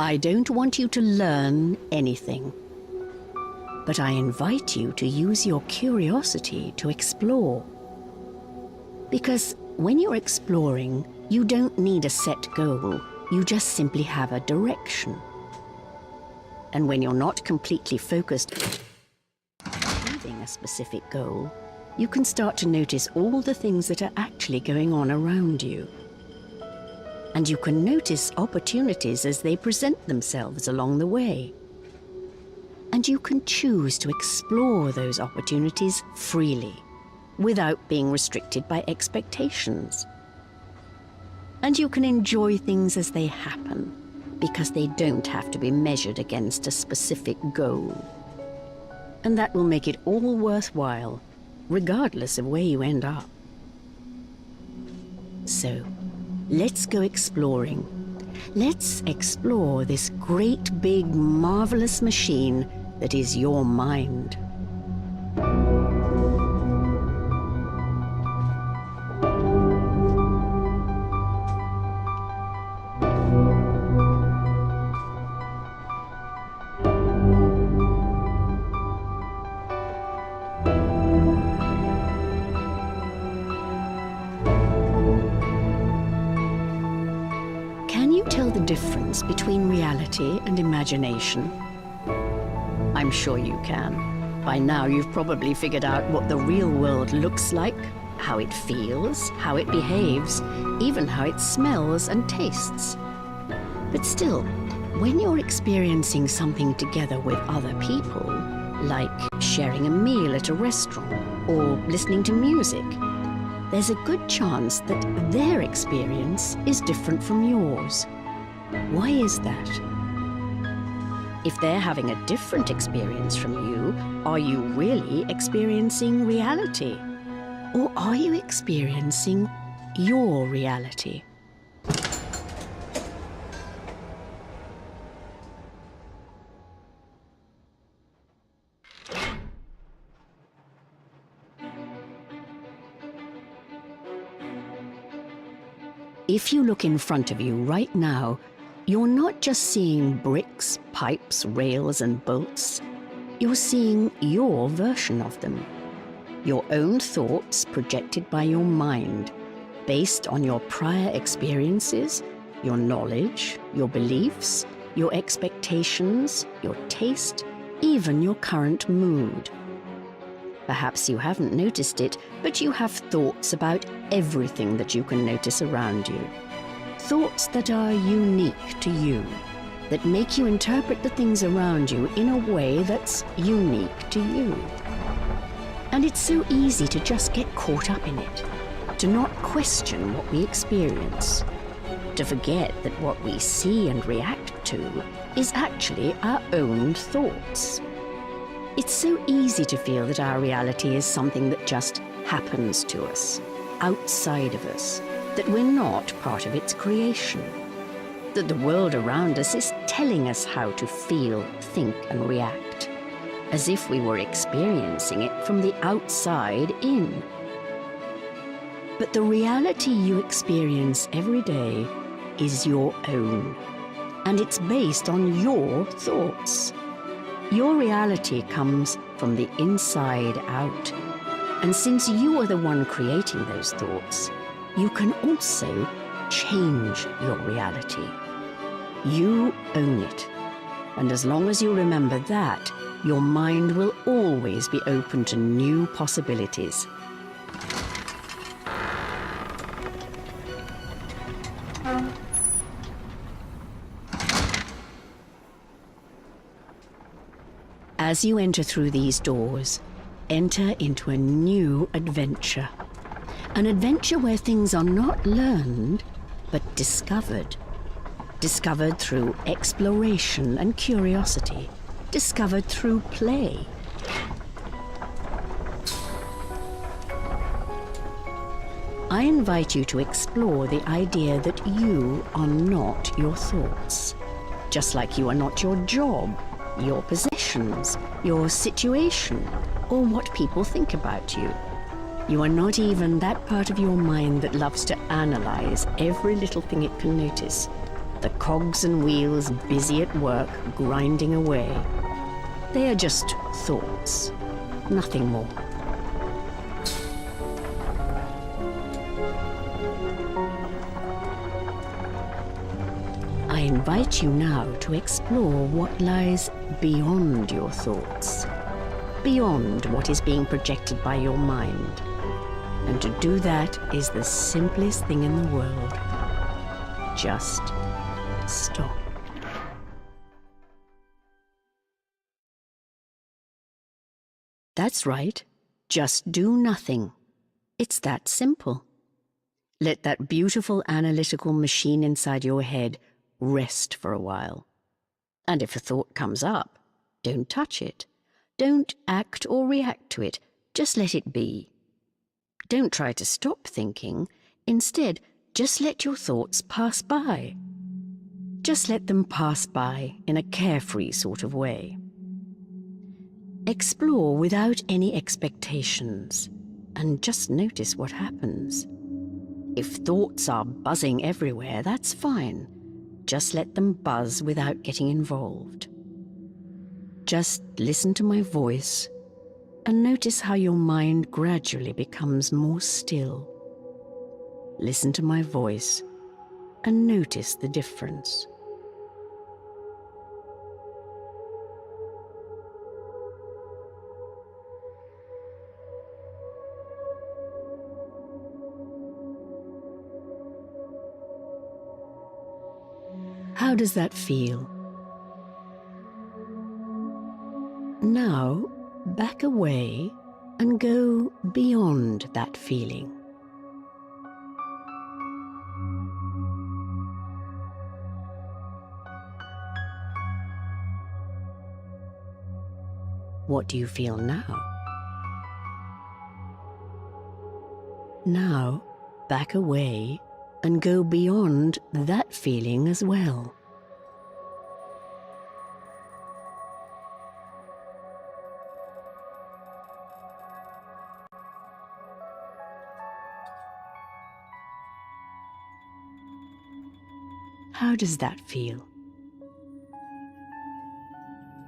I don't want you to learn anything, but I invite you to use your curiosity to explore. Because when you're exploring, you don't need a set goal, you just simply have a direction. And when you're not completely focused on achieving a specific goal, you can start to notice all the things that are actually going on around you. And you can notice opportunities as they present themselves along the way. And you can choose to explore those opportunities freely, without being restricted by expectations. And you can enjoy things as they happen, because they don't have to be measured against a specific goal. And that will make it all worthwhile, regardless of where you end up. So, let's go exploring. Let's explore this great big marvelous machine that is your mind. Difference between reality and imagination? I'm sure you can. By now you've probably figured out what the real world looks like, how it feels, how it behaves, even how it smells and tastes. But still, when you're experiencing something together with other people, like sharing a meal at a restaurant or listening to music, there's a good chance that their experience is different from yours. Why is that? If they're having a different experience from you, are you really experiencing reality? Or are you experiencing your reality? If you look in front of you right now, you're not just seeing bricks, pipes, rails, and bolts. You're seeing your version of them. Your own thoughts projected by your mind, based on your prior experiences, your knowledge, your beliefs, your expectations, your taste, even your current mood. Perhaps you haven't noticed it, but you have thoughts about everything that you can notice around you. Thoughts that are unique to you, that make you interpret the things around you in a way that's unique to you. And it's so easy to just get caught up in it, to not question what we experience, to forget that what we see and react to is actually our own thoughts. It's so easy to feel that our reality is something that just happens to us, outside of us, that we're not part of its creation, that the world around us is telling us how to feel, think, and react, as if we were experiencing it from the outside in. But the reality you experience every day is your own, and it's based on your thoughts. Your reality comes from the inside out, and since you are the one creating those thoughts, you can also change your reality. You own it. And as long as you remember that, your mind will always be open to new possibilities. As you enter through these doors, enter into a new adventure. An adventure where things are not learned, but discovered. Discovered through exploration and curiosity. Discovered through play. I invite you to explore the idea that you are not your thoughts. Just like you are not your job, your possessions, your situation, or what people think about you. You are not even that part of your mind that loves to analyze every little thing it can notice. The cogs and wheels busy at work, grinding away. They are just thoughts, nothing more. I invite you now to explore what lies beyond your thoughts, beyond what is being projected by your mind. And to do that is the simplest thing in the world. Just stop. That's right. Just do nothing. It's that simple. Let that beautiful analytical machine inside your head rest for a while. And if a thought comes up, don't touch it. Don't act or react to it. Just let it be. Don't try to stop thinking. Instead, just let your thoughts pass by. Just let them pass by in a carefree sort of way. Explore without any expectations, and just notice what happens. If thoughts are buzzing everywhere, that's fine. Just let them buzz without getting involved. Just listen to my voice and notice how your mind gradually becomes more still. Listen to my voice and notice the difference. How does that feel? Now, back away and go beyond that feeling. What do you feel now? Now, back away and go beyond that feeling as well. How does that feel?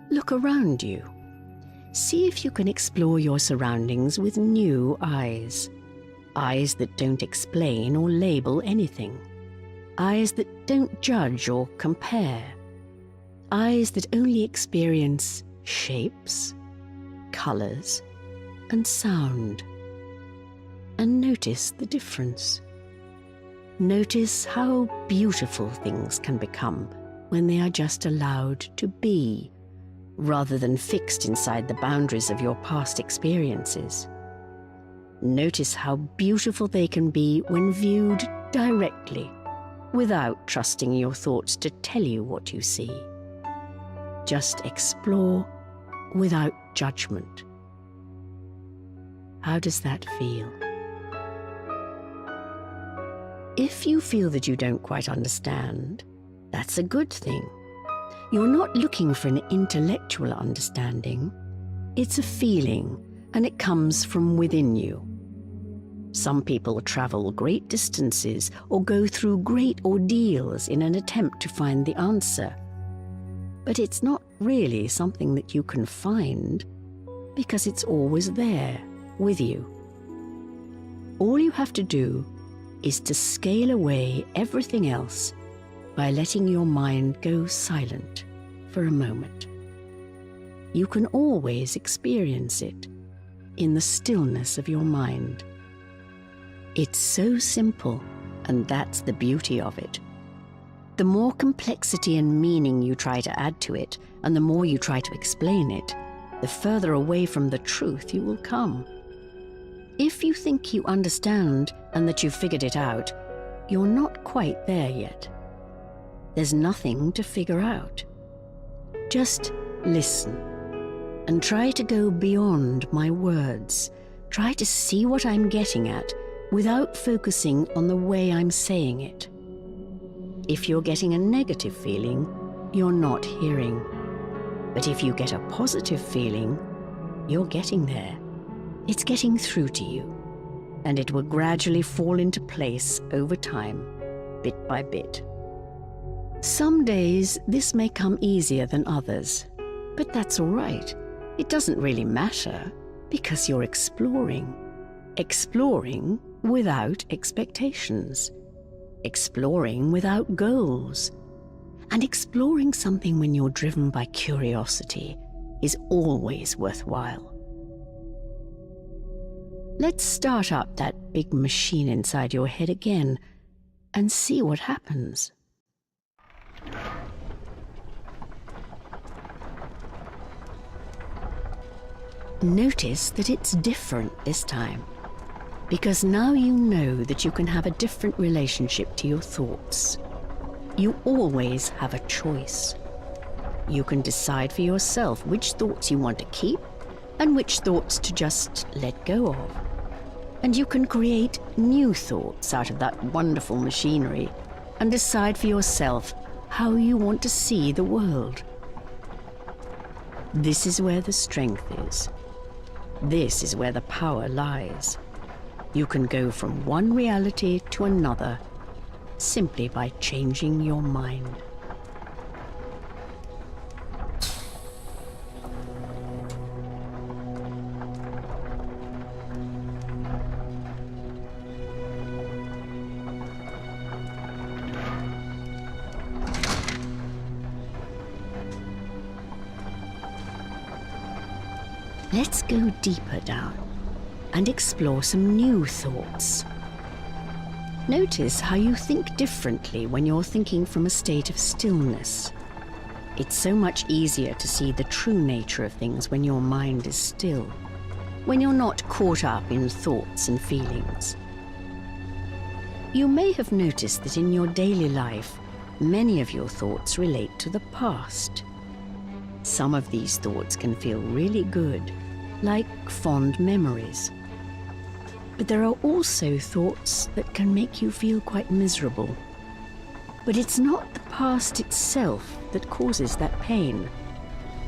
Look around you. See if you can explore your surroundings with new eyes. Eyes that don't explain or label anything. Eyes that don't judge or compare. Eyes that only experience shapes, colors, and sound. And notice the difference. Notice how beautiful things can become when they are just allowed to be, rather than fixed inside the boundaries of your past experiences. Notice how beautiful they can be when viewed directly, without trusting your thoughts to tell you what you see. Just explore without judgment. How does that feel? If you feel that you don't quite understand, that's a good thing. You're not looking for an intellectual understanding. It's a feeling, and it comes from within you. Some people travel great distances or go through great ordeals in an attempt to find the answer. But it's not really something that you can find, because it's always there, with you. All you have to do is to scale away everything else by letting your mind go silent for a moment. You can always experience it in the stillness of your mind. It's so simple, and that's the beauty of it. The more complexity and meaning you try to add to it, and the more you try to explain it, the further away from the truth you will come. If you think you understand and that you've figured it out, you're not quite there yet. There's nothing to figure out. Just listen and try to go beyond my words. Try to see what I'm getting at without focusing on the way I'm saying it. If you're getting a negative feeling, you're not hearing. But if you get a positive feeling, you're getting there. It's getting through to you, and it will gradually fall into place over time, bit by bit. Some days this may come easier than others, but that's all right. It doesn't really matter because you're exploring. Exploring without expectations. Exploring without goals. And exploring something when you're driven by curiosity is always worthwhile. Let's start up that big machine inside your head again and see what happens. Notice that it's different this time, because now you know that you can have a different relationship to your thoughts. You always have a choice. You can decide for yourself which thoughts you want to keep and which thoughts to just let go of. And you can create new thoughts out of that wonderful machinery and decide for yourself how you want to see the world. This is where the strength is. This is where the power lies. You can go from one reality to another simply by changing your mind. Let's go deeper down and explore some new thoughts. Notice how you think differently when you're thinking from a state of stillness. It's so much easier to see the true nature of things when your mind is still, when you're not caught up in thoughts and feelings. You may have noticed that in your daily life, many of your thoughts relate to the past. Some of these thoughts can feel really good, like fond memories. But there are also thoughts that can make you feel quite miserable. But it's not the past itself that causes that pain.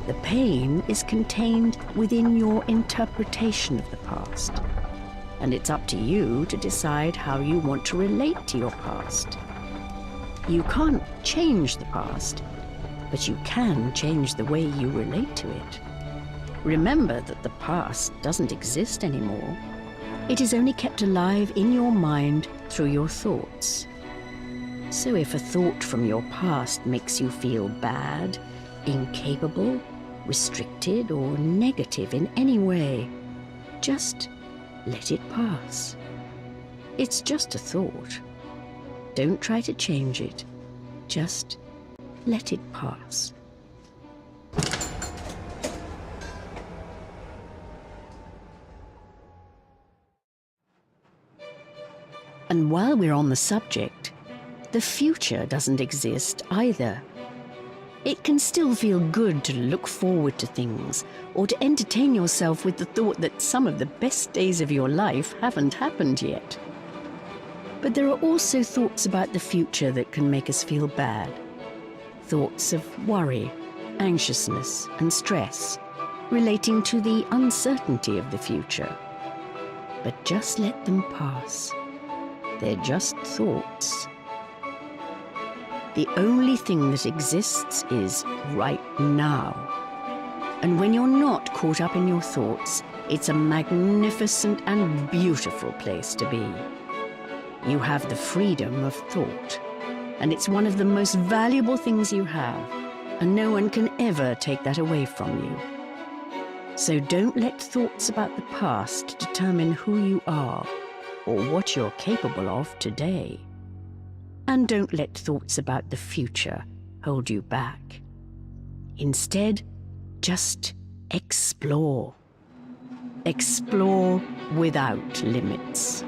The pain is contained within your interpretation of the past. And it's up to you to decide how you want to relate to your past. You can't change the past, but you can change the way you relate to it. Remember that the past doesn't exist anymore. It is only kept alive in your mind through your thoughts. So if a thought from your past makes you feel bad, incapable, restricted, or negative in any way, just let it pass. It's just a thought. Don't try to change it. Just let it pass. And while we're on the subject, the future doesn't exist either. It can still feel good to look forward to things or to entertain yourself with the thought that some of the best days of your life haven't happened yet. But there are also thoughts about the future that can make us feel bad. Thoughts of worry, anxiousness, and stress relating to the uncertainty of the future. But just let them pass. They're just thoughts. The only thing that exists is right now. And when you're not caught up in your thoughts, it's a magnificent and beautiful place to be. You have the freedom of thought, and it's one of the most valuable things you have, and no one can ever take that away from you. So don't let thoughts about the past determine who you are or what you're capable of today. And don't let thoughts about the future hold you back. Instead, just explore. Explore without limits.